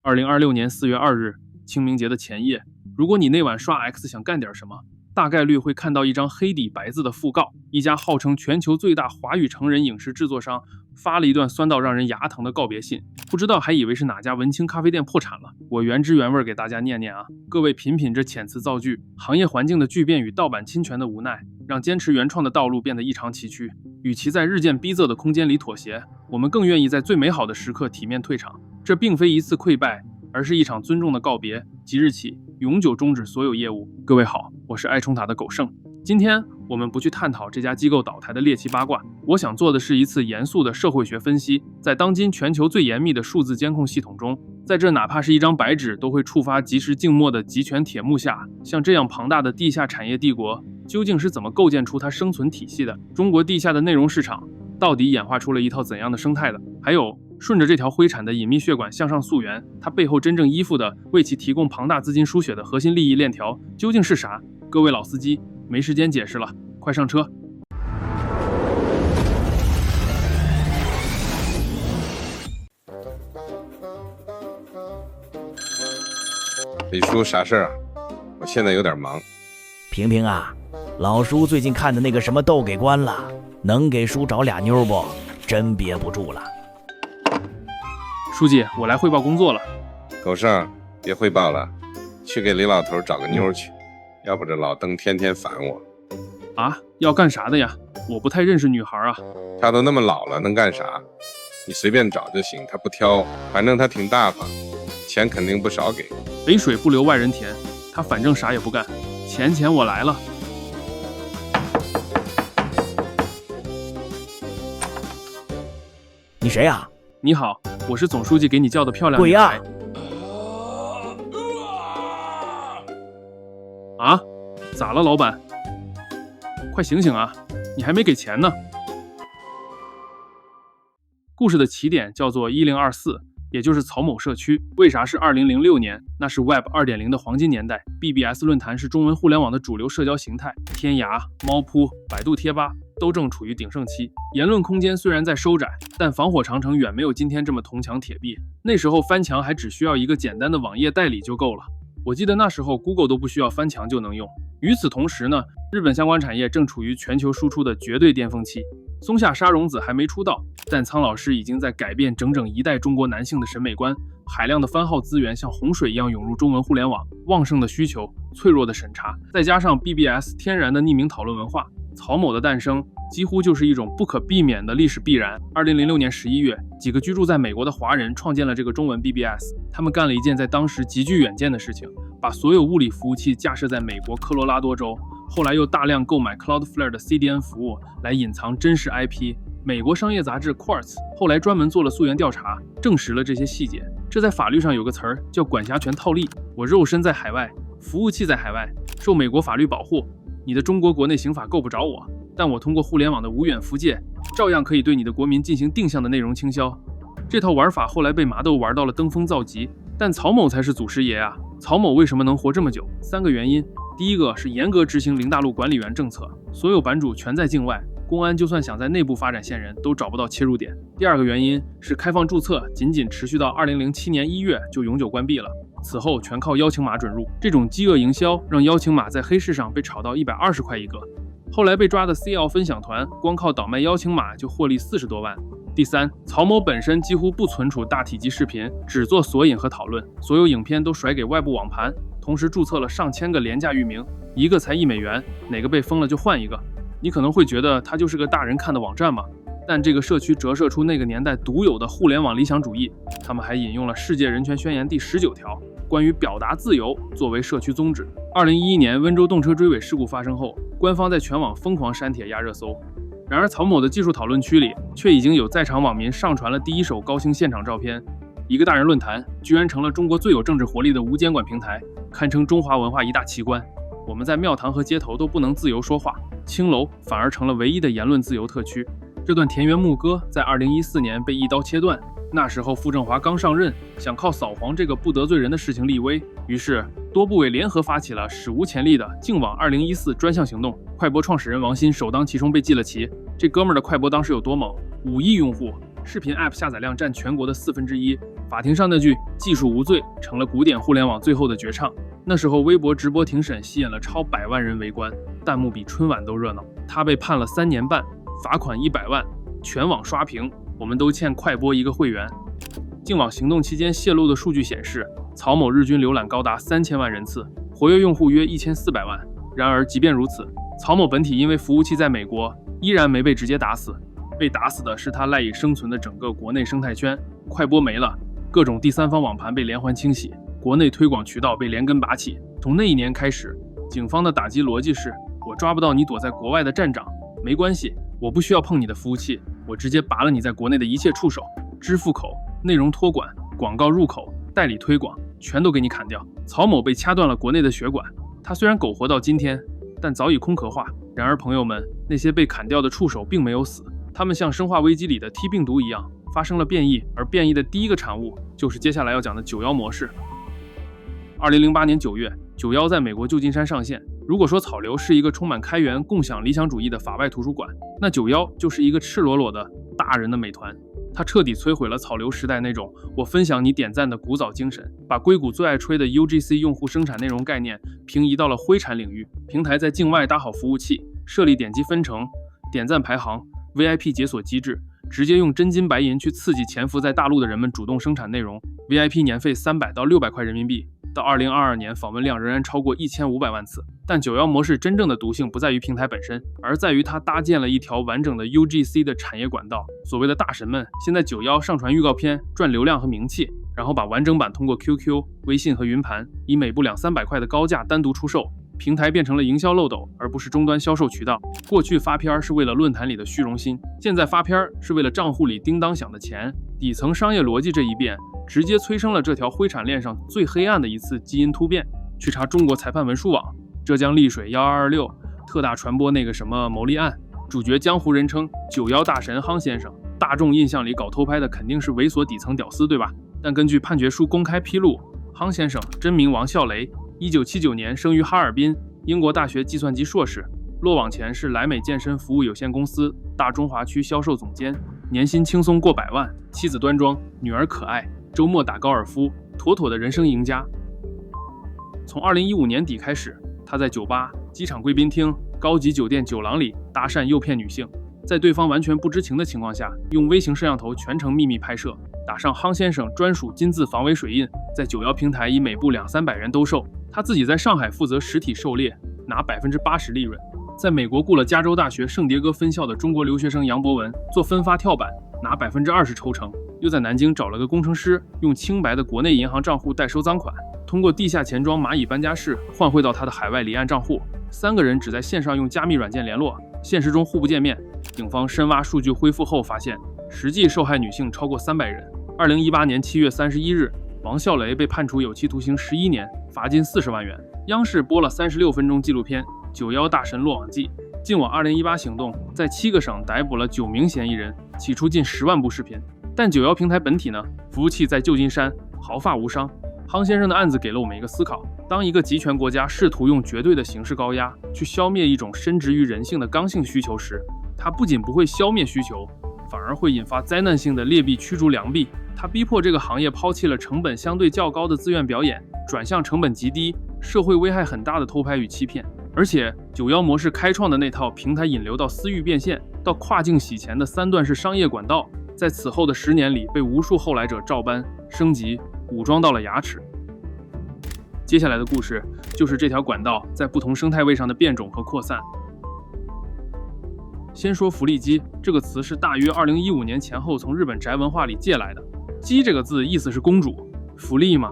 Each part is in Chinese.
2026年4月2日，清明节的前夜，如果你那晚刷 X 想干点什么，大概率会看到一张黑底白字的讣告，一家号称全球最大华语成人影视制作商发了一段酸到让人牙疼的告别信，不知道还以为是哪家文青咖啡店破产了。我原汁原味给大家念念啊，各位品品这遣词造句，行业环境的巨变与盗版侵权的无奈，让坚持原创的道路变得异常崎岖。与其在日渐逼仄的空间里妥协，我们更愿意在最美好的时刻体面退场。这并非一次溃败，而是一场尊重的告别，即日起永久终止所有业务。各位好，我是爱冲塔的狗剩。今天我们不去探讨这家机构倒台的猎奇八卦，我想做的是一次严肃的社会学分析。在当今全球最严密的数字监控系统中，在这哪怕是一张白纸都会触发及时静默的集权铁幕下，像这样庞大的地下产业帝国究竟是怎么构建出它生存体系的？中国地下的内容市场到底演化出了一套怎样的生态的？还有顺着这条灰产的隐秘血管向上溯源，它背后真正依附的为其提供庞大资金输血的核心利益链条究竟是啥？各位老司机，没时间解释了，快上车！李叔，啥事儿啊？我现在有点忙。平平啊，老叔最近看的那个什么豆给关了，能给叔找俩妞不？真憋不住了。书记，我来汇报工作了。狗剩，别汇报了，去给李老头找个妞去，要不这老邓天天烦我。啊，要干啥的呀？我不太认识女孩啊。他都那么老了，能干啥？你随便找就行，他不挑，反正他挺大方，钱肯定不少给。北水不流外人田，他反正啥也不干，钱我来了。你谁呀？你好，我是总书记给你叫的漂亮鬼呀！啊？咋了，老板？快醒醒啊！你还没给钱呢。故事的起点叫做1024，也就是曹某社区。为啥是2006年？那是 Web 2.0 的黄金年代， BBS 论坛是中文互联网的主流社交形态，天涯、猫扑、百度贴吧都正处于鼎盛期。言论空间虽然在收窄，但防火长城远没有今天这么铜墙铁壁。那时候翻墙还只需要一个简单的网页代理就够了。我记得那时候 Google 都不需要翻墙就能用。与此同时呢，日本相关产业正处于全球输出的绝对巅峰期。松下沙荣子还没出道，但苍老师已经在改变整整一代中国男性的审美观。海量的番号资源像洪水一样涌入中文互联网，旺盛的需求，脆弱的审查，再加上 BBS 天然的匿名讨论文化，曹某的诞生几乎就是一种不可避免的历史必然。2006年11月，几个居住在美国的华人创建了这个中文 BBS， 他们干了一件在当时极具远见的事情，把所有物理服务器架设在美国科罗拉多州，后来又大量购买 Cloudflare 的 CDN 服务来隐藏真实 IP。美国商业杂志 Quartz 后来专门做了溯源调查，证实了这些细节。这在法律上有个词儿叫管辖权套利。我肉身在海外，服务器在海外，受美国法律保护，你的中国国内刑法够不着我，但我通过互联网的无远弗届，照样可以对你的国民进行定向的内容倾销。这套玩法后来被麻豆玩到了登峰造极，但曹某才是祖师爷啊！曹某为什么能活这么久？3个原因。第一个是严格执行零大陆管理员政策，所有版主全在境外，公安就算想在内部发展线人都找不到切入点。第二个原因是开放注册仅持续到2007年1月就永久关闭了，此后全靠邀请码准入。这种饥饿营销让邀请码在黑市上被炒到120块一个，后来被抓的 CL 分享团光靠倒卖邀请码就获利40多万。第三，曹某本身几乎不存储大体积视频，只做索引和讨论，所有影片都甩给外部网盘，同时注册了上千个廉价域名，一个才$1，哪个被封了就换一个。你可能会觉得它就是个大人看的网站嘛，但这个社区折射出那个年代独有的互联网理想主义。他们还引用了世界人权宣言第19条，关于表达自由作为社区宗旨。2011年温州动车追尾事故发生后，官方在全网疯狂删帖压热搜。然而曹某的技术讨论区里却已经有在场网民上传了第一手高清现场照片。一个大人论坛居然成了中国最有政治活力的无监管平台，堪称中华文化一大奇观。我们在庙堂和街头都不能自由说话，青楼反而成了唯一的言论自由特区。这段田园牧歌在2014年被一刀切断，那时候傅政华刚上任，想靠扫黄这个不得罪人的事情立威，于是多部委联合发起了史无前例的净网2014专项行动。快播创始人王鑫首当其冲被记了旗。这哥们儿的快播当时有多猛？5亿用户，视频 App 下载量占全国的1/4。法庭上那句技术无罪成了古典互联网最后的绝唱。那时候微博直播庭审吸引了超100万人围观，弹幕比春晚都热闹。他被判了3年半，罚款100万，全网刷屏，我们都欠快播一个会员。净网行动期间泄露的数据显示，曹某日均浏览高达3000万人次，活跃用户约1400万。然而即便如此，曹某本体因为服务器在美国，依然没被直接打死，被打死的是他赖以生存的整个国内生态圈。快播没了，各种第三方网盘被连环清洗，国内推广渠道被连根拔起。从那一年开始，警方的打击逻辑是：我抓不到你躲在国外的站长，没关系，我不需要碰你的服务器，我直接拔了你在国内的一切触手，支付口、内容托管、广告入口、代理推广，全都给你砍掉。曹某被掐断了国内的血管，他虽然苟活到今天，但早已空壳化。然而朋友们，那些被砍掉的触手并没有死，他们像生化危机里的 T 病毒一样发生了变异，而变异的第一个产物就是接下来要讲的91模式。2008年9月，91在美国旧金山上线。如果说草流是一个充满开源共享理想主义的法外图书馆，那91就是一个赤裸裸的大人的美团。它彻底摧毁了草流时代那种我分享你点赞的古早精神，把硅谷最爱吹的 UGC 用户生产内容概念平移到了灰产领域。平台在境外搭好服务器，设立点击分成、点赞排行、VIP 解锁机制，直接用真金白银去刺激潜伏在大陆的人们主动生产内容。VIP 年费300到600块人民币，到2022年访问量仍然超过1500万次。但91模式真正的毒性不在于平台本身，而在于它搭建了一条完整的 UGC 的产业管道。所谓的大神们现在91上传预告片赚流量和名气，然后把完整版通过 QQ、微信和云盘以每部200-300块的高价单独出售。平台变成了营销漏斗，而不是终端销售渠道。过去发片是为了论坛里的虚荣心，现在发片是为了账户里叮当响的钱。底层商业逻辑这一变，直接催生了这条灰产链上最黑暗的一次基因突变。去查中国裁判文书网，浙江丽水1226特大传播那个什么牟利案，主角江湖人称91大神夯先生。大众印象里搞偷拍的肯定是猥琐底层屌丝，对吧？但根据判决书公开披露，夯先生真名王啸雷，1979年生于哈尔滨，英国大学计算机硕士，落网前是莱美健身服务有限公司大中华区销售总监，年薪轻松过100万，妻子端庄，女儿可爱，周末打高尔夫，妥妥的人生赢家。从2015年底开始，他在酒吧、机场贵宾厅、高级酒店酒廊里搭讪诱骗女性，在对方完全不知情的情况下，用微型摄像头全程秘密拍摄，打上夯先生专属金字防伪水印，在91平台以每部200-300元兜售。他自己在上海负责实体狩猎，拿80%利润。在美国雇了加州大学圣迭戈分校的中国留学生杨博文做分发跳板，拿20%抽成。又在南京找了个工程师，用清白的国内银行账户代收赃款，通过地下钱庄蚂蚁搬家式换汇到他的海外离岸账户。3个人只在线上用加密软件联络，现实中互不见面。警方深挖数据恢复后发现，实际受害女性超过300人。2018年7月31日，王啸雷被判处有期徒刑11年，罚金40万元。央视播了36分钟纪录片《91大神落网记》。净网2018行动在7个省逮捕了9名嫌疑人，起出近10万部视频。但91平台本体呢，服务器在旧金山，毫发无伤。夯先生的案子给了我们一个思考：当一个集权国家试图用绝对的形式高压去消灭一种深植于人性的刚性需求时，它不仅不会消灭需求，反而会引发灾难性的劣币驱逐良币。它逼迫这个行业抛弃了成本相对较高的自愿表演，转向成本极低、社会危害很大的偷拍与欺骗。而且91模式开创的那套平台引流到私域变现到跨境洗钱的3段式商业管道，在此后的10年里被无数后来者照搬、升级、武装到了牙齿。接下来的故事就是这条管道在不同生态位上的变种和扩散。先说福利鸡这个词是大约2015年前后从日本宅文化里借来的。鸡这个字意思是公主，福利嘛，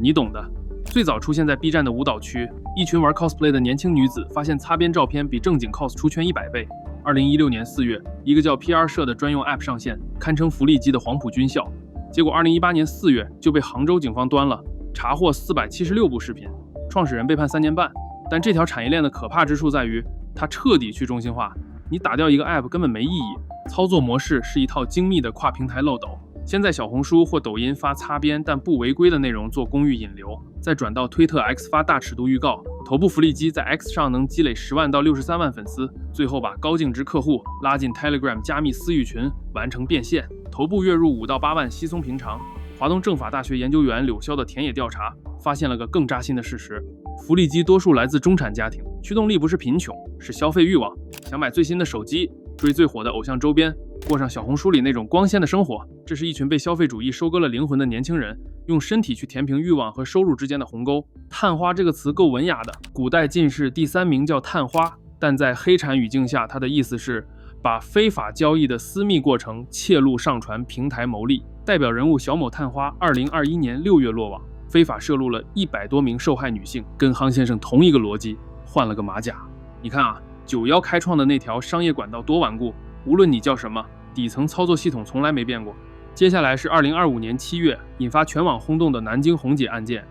你懂的。最早出现在 B 站的舞蹈区，一群玩 cosplay 的年轻女子发现擦边照片比正经 cos 出圈100倍。2016年4月，一个叫 PR 社的专用 app 上线，堪称福利鸡的黄埔军校。结果2018年4月就被杭州警方端了，查获476部视频，创始人被判3年半。但这条产业链的可怕之处在于，它彻底去中心化。你打掉一个 app 根本没意义，操作模式是一套精密的跨平台漏斗，先在小红书或抖音发擦边但不违规的内容做公寓引流，再转到推特 X 发大尺度预告，头部福利机在 X 上能积累10万到63万粉丝，最后把高净值客户拉进 Telegram 加密私域群，完成变现，头部月入5到8万稀松平常。华东政法大学研究员柳潇的田野调查发现了个更扎心的事实：福利机多数来自中产家庭，驱动力不是贫穷，是消费欲望，想买最新的手机，追最火的偶像周边，过上小红书里那种光鲜的生活。这是一群被消费主义收割了灵魂的年轻人，用身体去填平欲望和收入之间的鸿沟。探花这个词够文雅的，古代进士第3名叫探花，但在黑产语境下，它的意思是把非法交易的私密过程窃录上传平台牟利。代表人物小某探花2021年6月落网，非法摄录了100多名受害女性，跟夯先生同一个逻辑，换了个马甲。你看啊，91开创的那条商业管道多顽固，无论你叫什么，底层操作系统从来没变过。接下来是2025年7月引发全网轰动的南京红姐案件。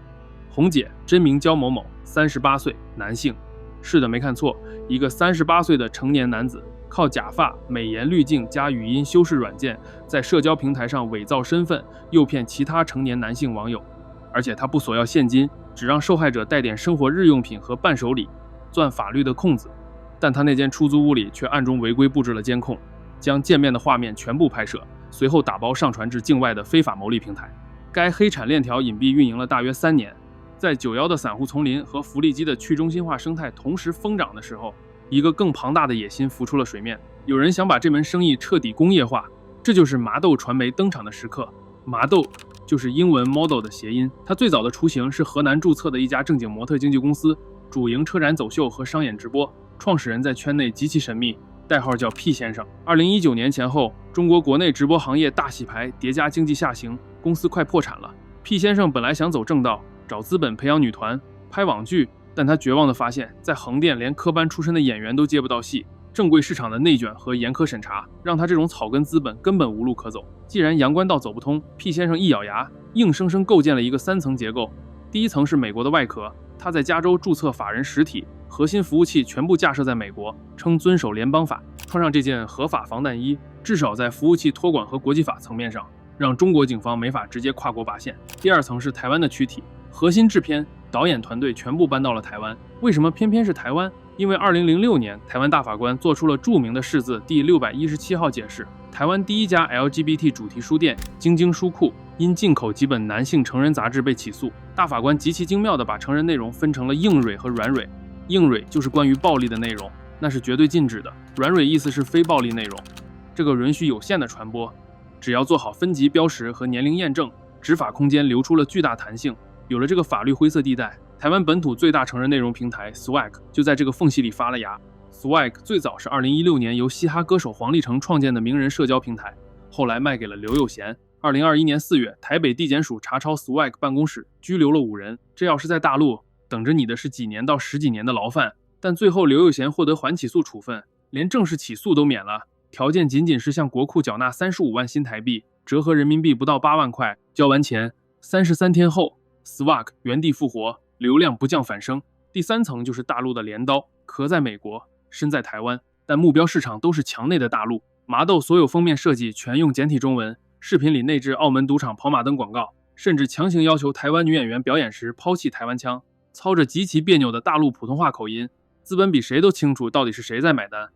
红姐真名焦某某，38岁，男性。是的，没看错，一个38岁的成年男子靠假发、美颜滤镜加语音修饰软件，在社交平台上伪造身份，诱骗其他成年男性网友。而且他不索要现金，只让受害者带点生活日用品和伴手礼，钻法律的空子。但他那间出租屋里却暗中违规布置了监控，将见面的画面全部拍摄，随后打包上传至境外的非法牟利平台。该黑产链条隐蔽运营了大约3年，在91的散户丛林和福利机的去中心化生态同时疯长的时候，一个更庞大的野心浮出了水面。有人想把这门生意彻底工业化，这就是麻豆传媒登场的时刻。麻豆就是英文 model 的谐音，它最早的雏形是河南注册的一家正经模特经纪公司，主营车展走秀和商演直播，创始人在圈内极其神秘，代号叫 P 先生。2019年前后，中国国内直播行业大洗牌，叠加经济下行，公司快破产了。P 先生本来想走正道，找资本培养女团，拍网剧，但他绝望地发现，在横店连科班出身的演员都接不到戏，正规市场的内卷和严苛审查，让他这种草根资本根本无路可走。既然阳关道走不通， P 先生一咬牙，硬生生构建了一个3层结构。第一层是美国的外壳，他在加州注册法人实体，核心服务器全部架设在美国，称遵守联邦法，穿上这件合法防弹衣，至少在服务器托管和国际法层面上，让中国警方没法直接跨国拔线。第二层是台湾的躯体，核心制片、导演团队全部搬到了台湾。为什么偏偏是台湾？因为2006年，台湾大法官做出了著名的释字第617号解释，台湾第一家 LGBT 主题书店京京书库因进口几本男性成人杂志被起诉。大法官极其精妙地把成人内容分成了硬蕊和软蕊，硬蕊就是关于暴力的内容，那是绝对禁止的；软蕊意思是非暴力内容，这个允许有限的传播，只要做好分级标识和年龄验证，执法空间留出了巨大弹性。有了这个法律灰色地带，台湾本土最大成人内容平台 Swag 就在这个缝隙里发了芽。Swag 最早是2016年由嘻哈歌手黄立成创建的名人社交平台，后来卖给了刘佑贤。2021年4月，台北地检署查抄 Swag 办公室，拘留了5人。这要是在大陆，等着你的是几年到10几年的牢饭。但最后刘佑贤获得缓起诉处分，连正式起诉都免了，条件仅仅是向国库缴纳35万新台币，折合人民币不到8万块。交完钱，33天后 Swag 原地复活，流量不降反升。第3层就是大陆的镰刀，壳在美国，身在台湾，但目标市场都是墙内的大陆。麻豆所有封面设计全用简体中文，视频里内置澳门赌场跑马灯广告，甚至强行要求台湾女演员表演时抛弃台湾腔，操着极其别扭的大陆普通话口音。资本比谁都清楚到底是谁在买单。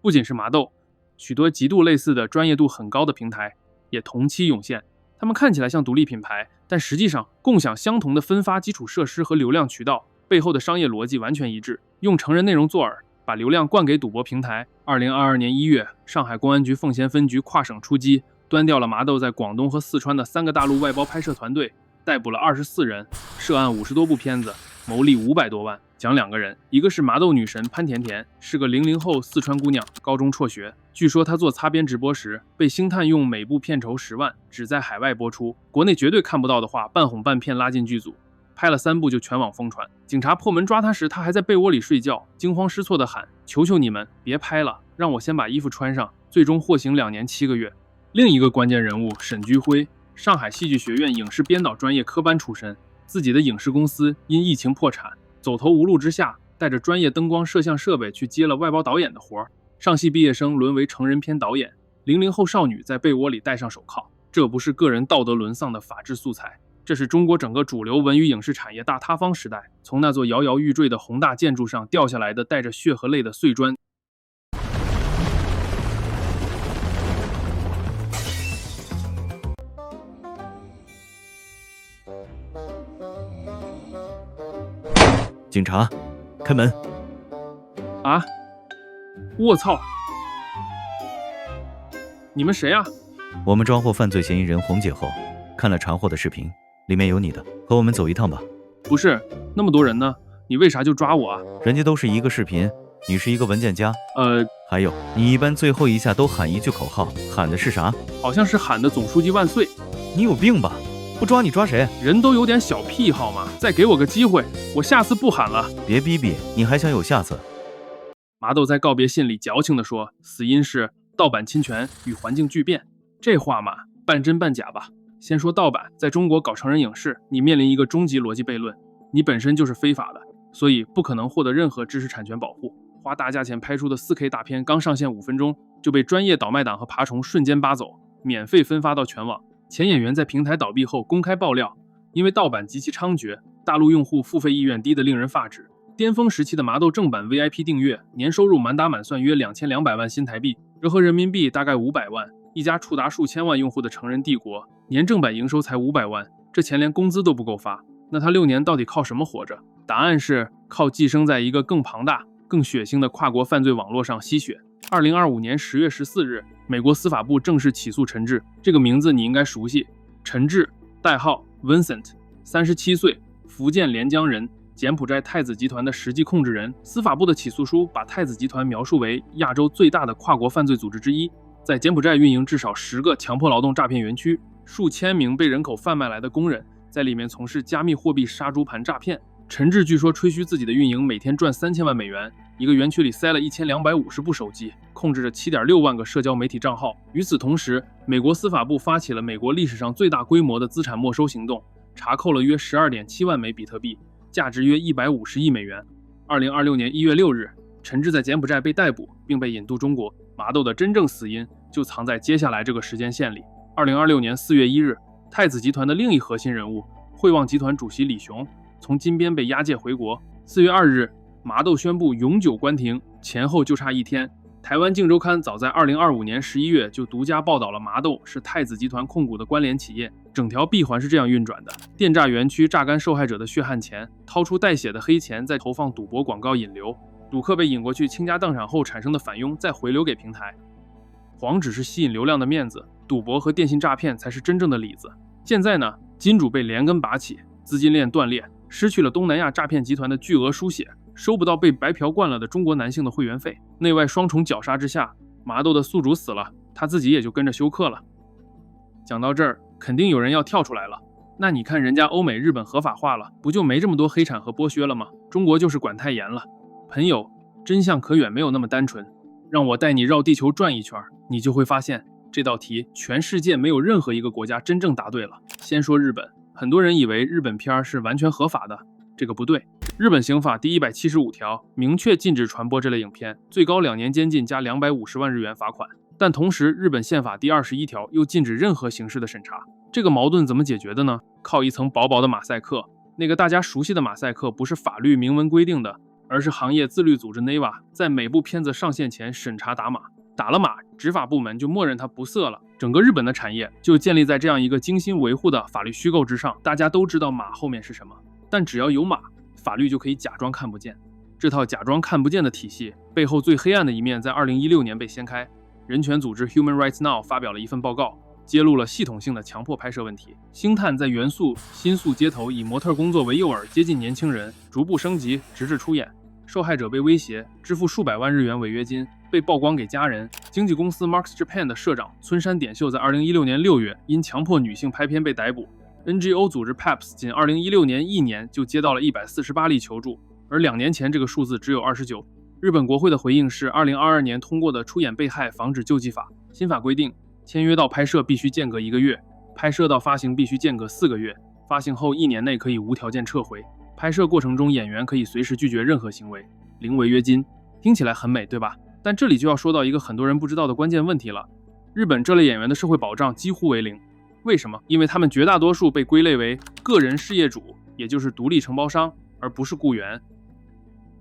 不仅是麻豆，许多极度类似的专业度很高的平台也同期涌现。他们看起来像独立品牌，但实际上共享相同的分发基础设施和流量渠道，背后的商业逻辑完全一致，用成人内容做饵，把流量灌给赌博平台。2022年1月，上海公安局奉贤分局跨省出击，端掉了麻豆在广东和四川的3个大陆外包拍摄团队，逮捕了24人，涉案50多部片子，牟利500多万。讲2个人，一个是麻豆女神潘甜甜，是个00后四川姑娘，高中辍学。据说她做擦边直播时，被星探用每部片酬10万，只在海外播出，国内绝对看不到的话，半哄半骗拉进剧组，拍了3部就全网疯传。警察破门抓她时，她还在被窝里睡觉，惊慌失措地喊：“求求你们，别拍了，让我先把衣服穿上。”最终获刑2年7个月。另一个关键人物沈居辉，上海戏剧学院影视编导专业科班出身，自己的影视公司因疫情破产，走投无路之下，带着专业灯光摄像设备去接了外包导演的活儿。上戏毕业生沦为成人片导演，00后少女在被窝里戴上手铐。这不是个人道德沦丧的法制素材，这是中国整个主流文娱影视产业大塌方时代从那座摇摇欲坠的宏大建筑上掉下来的带着血和泪的碎砖。警察，开门！啊！卧槽！你们谁啊？我们抓获犯罪嫌疑人红姐后，看了查获的视频，里面有你的，和我们走一趟吧。不是，那么多人呢，你为啥就抓我啊？人家都是一个视频，你是一个文件夹。还有，你一般最后一下都喊一句口号，喊的是啥？好像是喊的总书记万岁。你有病吧？不抓你抓谁？人都有点小癖好嘛，再给我个机会，我下次不喊了。别逼逼，你还想有下次？麻豆在告别信里矫情地说，死因是盗版侵权与环境巨变。这话嘛，半真半假吧。先说盗版，在中国搞成人影视，你面临一个终极逻辑悖论，你本身就是非法的，所以不可能获得任何知识产权保护。花大价钱拍出的 4K 大片刚上线5分钟，就被专业倒卖党和爬虫瞬间扒走，免费分发到全网。前演员在平台倒闭后公开爆料，因为盗版极其猖獗，大陆用户付费意愿低得令人发指。巅峰时期的麻豆正版 VIP 订阅，年收入满打满算约2200万新台币，折合人民币大概500万。一家触达数千万用户的成人帝国，年正版营收才500万，这钱连工资都不够发。那他6年到底靠什么活着？答案是靠寄生在一个更庞大、更血腥的跨国犯罪网络上吸血。2025年10月14日，美国司法部正式起诉陈志，这个名字你应该熟悉。陈志，代号 Vincent，37岁，福建连江人，柬埔寨太子集团的实际控制人。司法部的起诉书把太子集团描述为亚洲最大的跨国犯罪组织之一，在柬埔寨运营至少10个强迫劳动诈骗园区，数千名被人口贩卖来的工人在里面从事加密货币杀猪盘诈骗。陈志据说吹嘘自己的运营每天赚3000万美元，一个园区里塞了1250部手机，控制着7.6万个社交媒体账号。与此同时，美国司法部发起了美国历史上最大规模的资产没收行动，查扣了约12.7万枚比特币，价值约150亿美元。2026年1月6日，陈志在柬埔寨被逮捕，并被引渡中国。麻豆的真正死因就藏在接下来这个时间线里。2026年4月1日，太子集团的另一核心人物汇旺集团主席李雄从金边被押解回国。4月2日，麻豆宣布永久关停，前后就差1天。台湾镜周刊早在2025年11月就独家报道了麻豆是太子集团控股的关联企业，整条闭环是这样运转的：电诈园区榨干受害者的血汗钱，掏出带血的黑钱，再投放赌博广告引流，赌客被引过去倾家荡产后产生的返佣再回流给平台。黄只是吸引流量的面子，赌博和电信诈骗才是真正的里子。现在呢，金主被连根拔起，资金链断裂，失去了东南亚诈骗集团的巨额输血，收不到被白嫖惯了的中国男性的会员费，内外双重绞杀之下，麻豆的宿主死了，他自己也就跟着休克了。讲到这儿，肯定有人要跳出来了，那你看人家欧美日本合法化了，不就没这么多黑产和剥削了吗？中国就是管太严了。朋友，真相可远没有那么单纯，让我带你绕地球转一圈，你就会发现这道题全世界没有任何一个国家真正答对了。先说日本，很多人以为日本片是完全合法的，这个不对。日本刑法第175条明确禁止传播这类影片，最高2年监禁加250万日元罚款。但同时，日本宪法第21条又禁止任何形式的审查。这个矛盾怎么解决的呢？靠一层薄薄的马赛克。那个大家熟悉的马赛克不是法律明文规定的，而是行业自律组织 NEVA 在每部片子上线前审查打码，打了码，执法部门就默认它不色了。整个日本的产业就建立在这样一个精心维护的法律虚构之上。大家都知道码后面是什么，但只要有码，法律就可以假装看不见。这套假装看不见的体系背后最黑暗的一面在2016年被掀开。人权组织 Human Rights Now 发表了一份报告，揭露了系统性的强迫拍摄问题。星探在元素新宿街头以模特工作为诱饵接近年轻人，逐步升级直至出演，受害者被威胁支付数百万日元违约金，被曝光给家人。经纪公司 Marks Japan 的社长村山典秀在2016年6月因强迫女性拍片被逮捕。NGO 组织 PAPS 仅2016年1年就接到了148例求助，而2年前这个数字只有29。日本国会的回应是2022年通过的出演被害防止救济法。新法规定，签约到拍摄必须间隔1个月，拍摄到发行必须间隔4个月，发行后1年内可以无条件撤回。拍摄过程中演员可以随时拒绝任何行为，零违约金。听起来很美，对吧？但这里就要说到一个很多人不知道的关键问题了。日本这类演员的社会保障几乎为零，为什么？因为他们绝大多数被归类为个人事业主，也就是独立承包商，而不是雇员。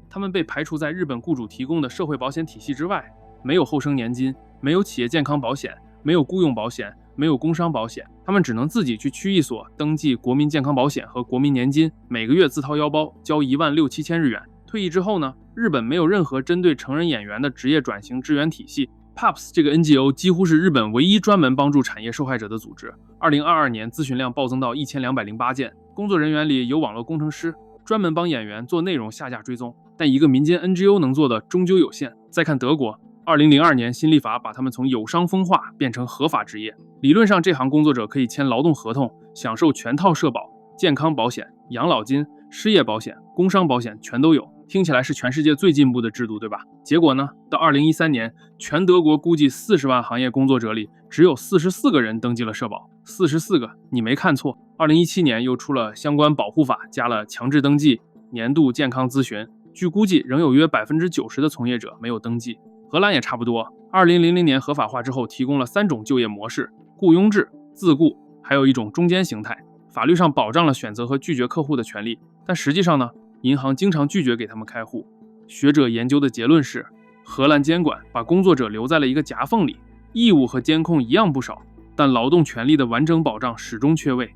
他们被排除在日本雇主提供的社会保险体系之外，没有后生年金，没有企业健康保险，没有雇佣保险，没有工伤保险，他们只能自己去区役所登记国民健康保险和国民年金，每个月自掏腰包交16000-7千日元。退役之后呢，日本没有任何针对成人演员的职业转型支援体系。PAPS 这个 NGO 几乎是日本唯一专门帮助产业受害者的组织。2022年咨询量暴增到1208件，工作人员里有网络工程师，专门帮演员做内容下架追踪。但一个民间 NGO 能做的终究有限。再看德国，2002年新立法把他们从有伤风化变成合法职业。理论上，这行工作者可以签劳动合同，享受全套社保、健康保险、养老金、失业保险、工伤保险全都有。听起来是全世界最进步的制度，对吧？结果呢，到2013年，全德国估计40万行业工作者里，只有44个人登记了社保。44个，你没看错。2017年又出了相关保护法，加了强制登记、年度健康咨询。据估计，仍有约90%的从业者没有登记。荷兰也差不多。2000年合法化之后，提供了3种就业模式：雇佣制、自雇，还有一种中间形态。法律上保障了选择和拒绝客户的权利，但实际上呢，银行经常拒绝给他们开户。学者研究的结论是，荷兰监管把工作者留在了一个夹缝里，义务和监控一样不少，但劳动权利的完整保障始终缺位。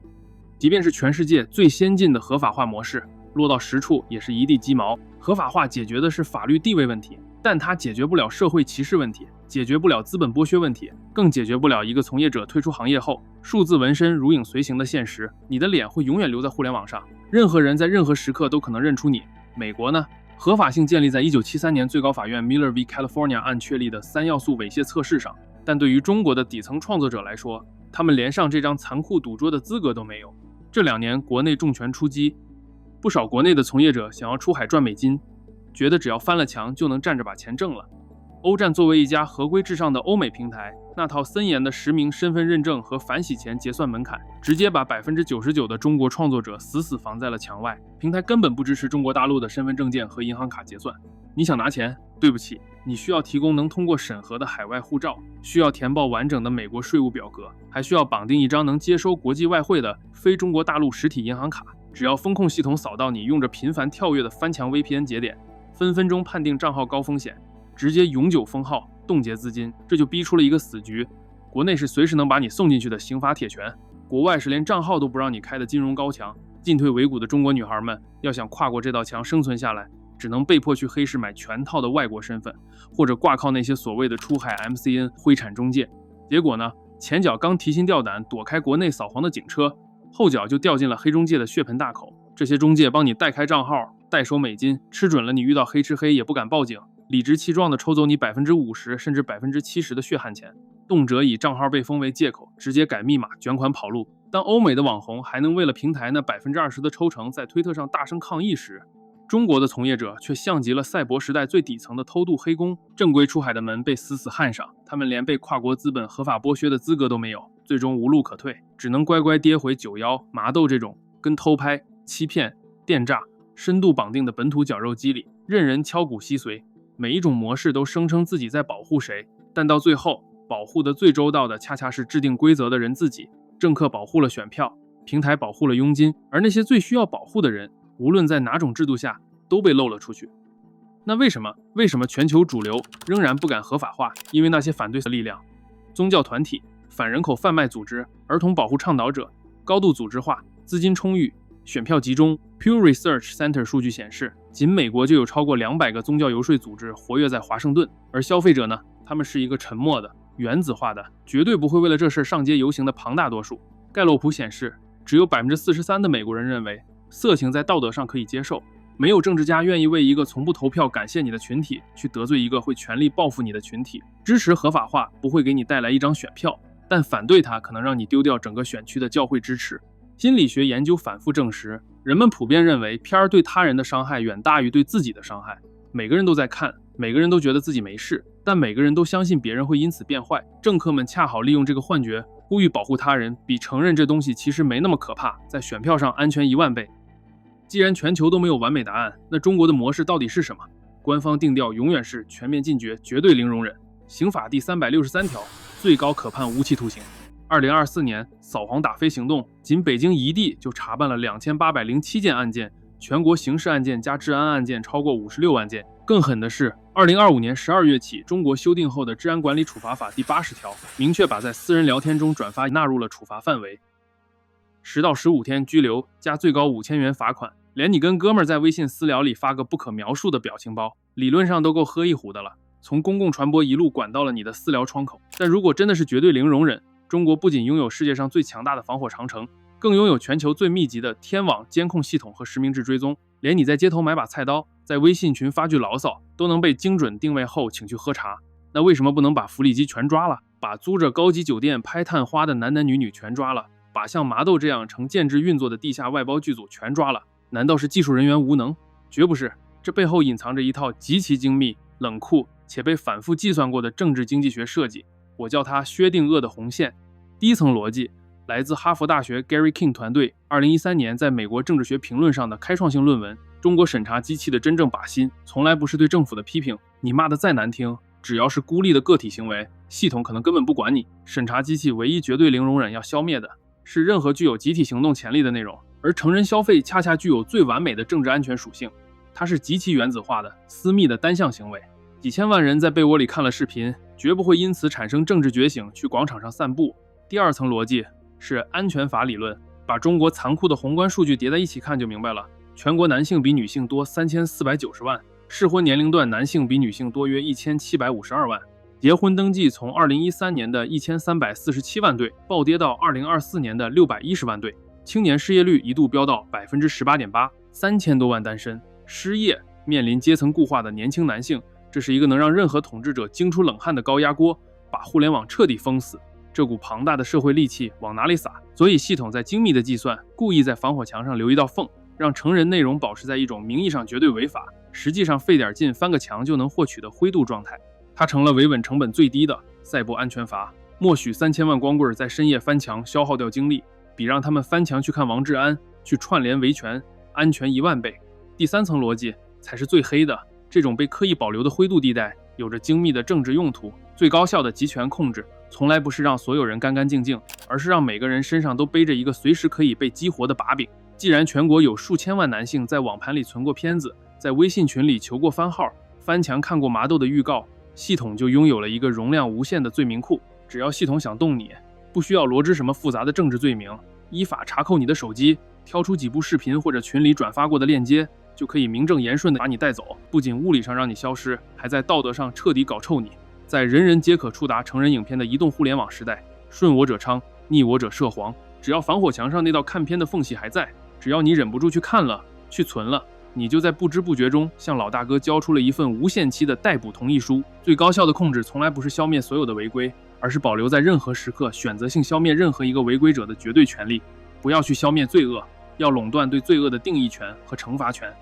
即便是全世界最先进的合法化模式，落到实处也是一地鸡毛。合法化解决的是法律地位问题，但它解决不了社会歧视问题，解决不了资本剥削问题，更解决不了一个从业者退出行业后，数字纹身如影随形的现实。你的脸会永远留在互联网上，任何人在任何时刻都可能认出你。美国呢，合法性建立在1973年最高法院 Miller v. California 案确立的3要素猥亵测试上，但对于中国的底层创作者来说，他们连上这张残酷赌桌的资格都没有。这2年国内重拳出击，不少国内的从业者想要出海赚美金，觉得只要翻了墙就能站着把钱挣了。欧战作为一家合规至上的欧美平台，那套森严的实名身份认证和反洗钱结算门槛，直接把99%的中国创作者死死防在了墙外。平台根本不支持中国大陆的身份证件和银行卡结算。你想拿钱？对不起，你需要提供能通过审核的海外护照，需要填报完整的美国税务表格，还需要绑定一张能接收国际外汇的非中国大陆实体银行卡。只要风控系统扫到你用着频繁跳跃的翻墙 VPN 节点，分分钟判定账号高风险，直接永久封号，冻结资金。这就逼出了一个死局：国内是随时能把你送进去的刑法铁拳，国外是连账号都不让你开的金融高墙。进退维谷的中国女孩们要想跨过这道墙生存下来，只能被迫去黑市买全套的外国身份，或者挂靠那些所谓的出海 MCN 灰产中介。结果呢，前脚刚提心吊胆躲开国内扫黄的警车，后脚就掉进了黑中介的血盆大口。这些中介帮你代开账号，代收美金，吃准了你遇到黑吃黑也不敢报警，理直气壮地抽走你50%甚至70%的血汗钱，动辄以账号被封为借口，直接改密码卷款跑路。当欧美的网红还能为了平台那20%的抽成在推特上大声抗议时，中国的从业者却像极了赛博时代最底层的偷渡黑工。正规出海的门被死死焊上，他们连被跨国资本合法剥削的资格都没有，最终无路可退，只能乖乖跌回911、麻豆这种跟偷拍、欺骗、电诈深度绑定的本土绞肉机里，任人敲骨吸髓。每一种模式都声称自己在保护谁，但到最后保护的最周到的恰恰是制定规则的人自己。政客保护了选票，平台保护了佣金，而那些最需要保护的人，无论在哪种制度下都被漏了出去。那为什么全球主流仍然不敢合法化？因为那些反对的力量，宗教团体、反人口贩卖组织、儿童保护倡导者，高度组织化，资金充裕，选票集中。 Pew Research Center 数据显示，仅美国就有超过200个宗教游说组织活跃在华盛顿。而消费者呢，他们是一个沉默的、原子化的，绝对不会为了这事上街游行的庞大多数。盖洛普显示，只有43%的美国人认为色情在道德上可以接受。没有政治家愿意为一个从不投票感谢你的群体去得罪一个会全力报复你的群体。支持合法化不会给你带来一张选票，但反对它可能让你丢掉整个选区的教会支持。心理学研究反复证实，人们普遍认为片儿对他人的伤害远大于对自己的伤害。每个人都在看，每个人都觉得自己没事，但每个人都相信别人会因此变坏。政客们恰好利用这个幻觉，呼吁保护他人，比承认这东西其实没那么可怕，在选票上安全10000倍。既然全球都没有完美答案，那中国的模式到底是什么？官方定调永远是全面禁绝，绝对零容忍。刑法第363条，最高可判无期徒刑。2024年扫黄打非行动，仅北京一地就查办了2807件案件，全国刑事案件加治安案件超过56万件。更狠的是，2025年12月起，中国修订后的《治安管理处罚法》第80条，明确把在私人聊天中转发纳入了处罚范围，10到15天拘留加最高5000元罚款。连你跟哥们儿在微信私聊里发个不可描述的表情包，理论上都够喝一壶的了，从公共传播一路管到了你的私聊窗口。但如果真的是绝对零容忍，中国不仅拥有世界上最强大的防火长城，更拥有全球最密集的天网监控系统和实名制追踪，连你在街头买把菜刀，在微信群发句牢骚，都能被精准定位后请去喝茶。那为什么不能把福利机全抓了，把租着高级酒店拍探花的男男女女全抓了，把像麻豆这样成建制运作的地下外包剧组全抓了？难道是技术人员无能？绝不是，这背后隐藏着一套极其精密、冷酷且被反复计算过的政治经济学设计，我叫它薛定谔的红线。第一层逻辑来自哈佛大学 Gary King 团队2013年在美国政治学评论上的开创性论文。中国审查机器的真正靶心，从来不是对政府的批评，你骂得再难听，只要是孤立的个体行为，系统可能根本不管你。审查机器唯一绝对零容忍要消灭的是任何具有集体行动潜力的内容，而成人消费恰恰具有最完美的政治安全属性，它是极其原子化的、私密的单向行为。几千万人在被窝里看了视频，绝不会因此产生政治觉醒，去广场上散步。第二层逻辑是安全法理论，把中国残酷的宏观数据叠在一起看就明白了。全国男性比女性多3490万，适婚年龄段男性比女性多约1752万，结婚登记从2013年的1347万对暴跌到2024年的610万对，青年失业率一度飙到18.8%，3000多万单身失业，面临阶层固化的年轻男性，这是一个能让任何统治者惊出冷汗的高压锅，把互联网彻底封死。这股庞大的社会戾气往哪里撒？所以系统在精密的计算，故意在防火墙上留一道缝，让成人内容保持在一种名义上绝对违法，实际上费点劲翻个墙就能获取的灰度状态。它成了维稳成本最低的赛博安全阀。默许3000万光棍在深夜翻墙消耗掉精力，比让他们翻墙去看王志安、去串联维权安全1万倍。第三层逻辑才是最黑的，这种被刻意保留的灰度地带有着精密的政治用途。最高效的集权控制从来不是让所有人干干净净，而是让每个人身上都背着一个随时可以被激活的把柄。既然全国有数千万男性在网盘里存过片子，在微信群里求过番号，翻墙看过麻豆的预告，系统就拥有了一个容量无限的罪名库。只要系统想动你，不需要罗织什么复杂的政治罪名，依法查扣你的手机，挑出几部视频或者群里转发过的链接，就可以名正言顺地把你带走。不仅物理上让你消失，还在道德上彻底搞臭你。在人人皆可触达成人影片的移动互联网时代，顺我者昌，逆我者涉黄。只要防火墙上那道看片的缝隙还在，只要你忍不住去看了，去存了，你就在不知不觉中向老大哥交出了一份无限期的逮捕同意书。最高效的控制从来不是消灭所有的违规，而是保留在任何时刻选择性消灭任何一个违规者的绝对权利。不要去消灭罪恶，要垄断对罪恶的定义权和惩罚权。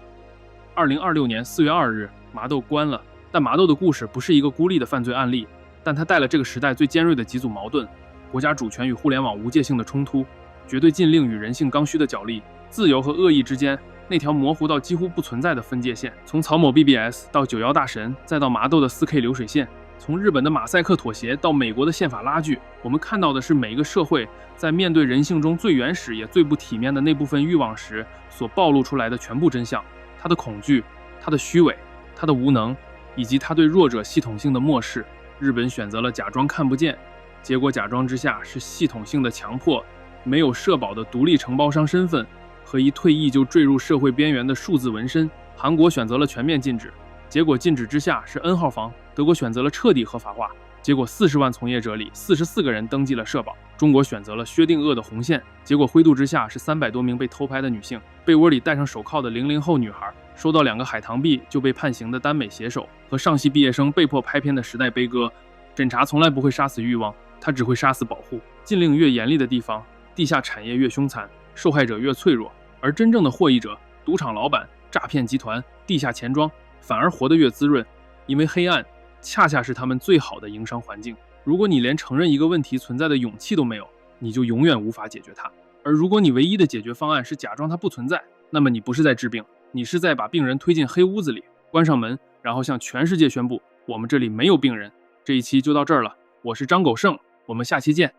2026年4月2日，麻豆关了。但麻豆的故事不是一个孤立的犯罪案例，但它带了这个时代最尖锐的几组矛盾：国家主权与互联网无界性的冲突，绝对禁令与人性刚需的角力，自由和恶意之间那条模糊到几乎不存在的分界线。从曹某 BBS 到91大神，再到麻豆的 4K 流水线，从日本的马赛克妥协到美国的宪法拉锯，我们看到的是每一个社会在面对人性中最原始也最不体面的那部分欲望时所暴露出来的全部真相：他的恐惧，他的虚伪，他的无能，以及他对弱者系统性的漠视。日本选择了假装看不见，结果假装之下是系统性的强迫，没有社保的独立承包商身份和一退役就坠入社会边缘的数字纹身。韩国选择了全面禁止，结果禁止之下是 N 号房。德国选择了彻底合法化，结果40万从业者里44个人登记了社保。中国选择了薛定谔的红线，结果灰度之下是300多名被偷拍的女性，被窝里戴上手铐的00后女孩，收到2个海棠币就被判刑的耽美写手，和上戏毕业生被迫拍片的时代悲歌。审查从来不会杀死欲望，它只会杀死保护。禁令越严厉的地方，地下产业越凶残，受害者越脆弱，而真正的获益者，赌场老板、诈骗集团、地下钱庄，反而活得越滋润，因为黑暗恰恰是他们最好的营商环境。如果你连承认一个问题存在的勇气都没有，你就永远无法解决它。而如果你唯一的解决方案是假装它不存在，那么你不是在治病，你是在把病人推进黑屋子里，关上门，然后向全世界宣布，我们这里没有病人。这一期就到这儿了，我是张狗剩，我们下期见。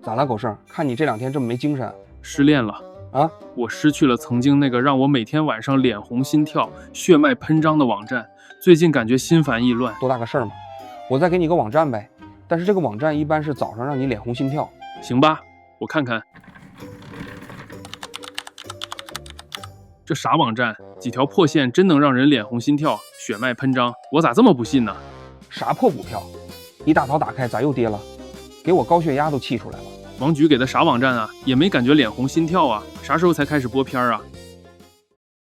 咋了，狗剩？看你这2天这么没精神。失恋了啊！我失去了曾经那个让我每天晚上脸红心跳、血脉喷张的网站，最近感觉心烦意乱。多大个事儿嘛！我再给你个网站呗，但是这个网站一般是早上让你脸红心跳。行吧，我看看。这啥网站？几条破线真能让人脸红心跳、血脉喷张？我咋这么不信呢？啥破股票？一大早打开咋又跌了？给我高血压都气出来了。王局给的啥网站啊？也没感觉脸红心跳啊？啥时候才开始播片啊？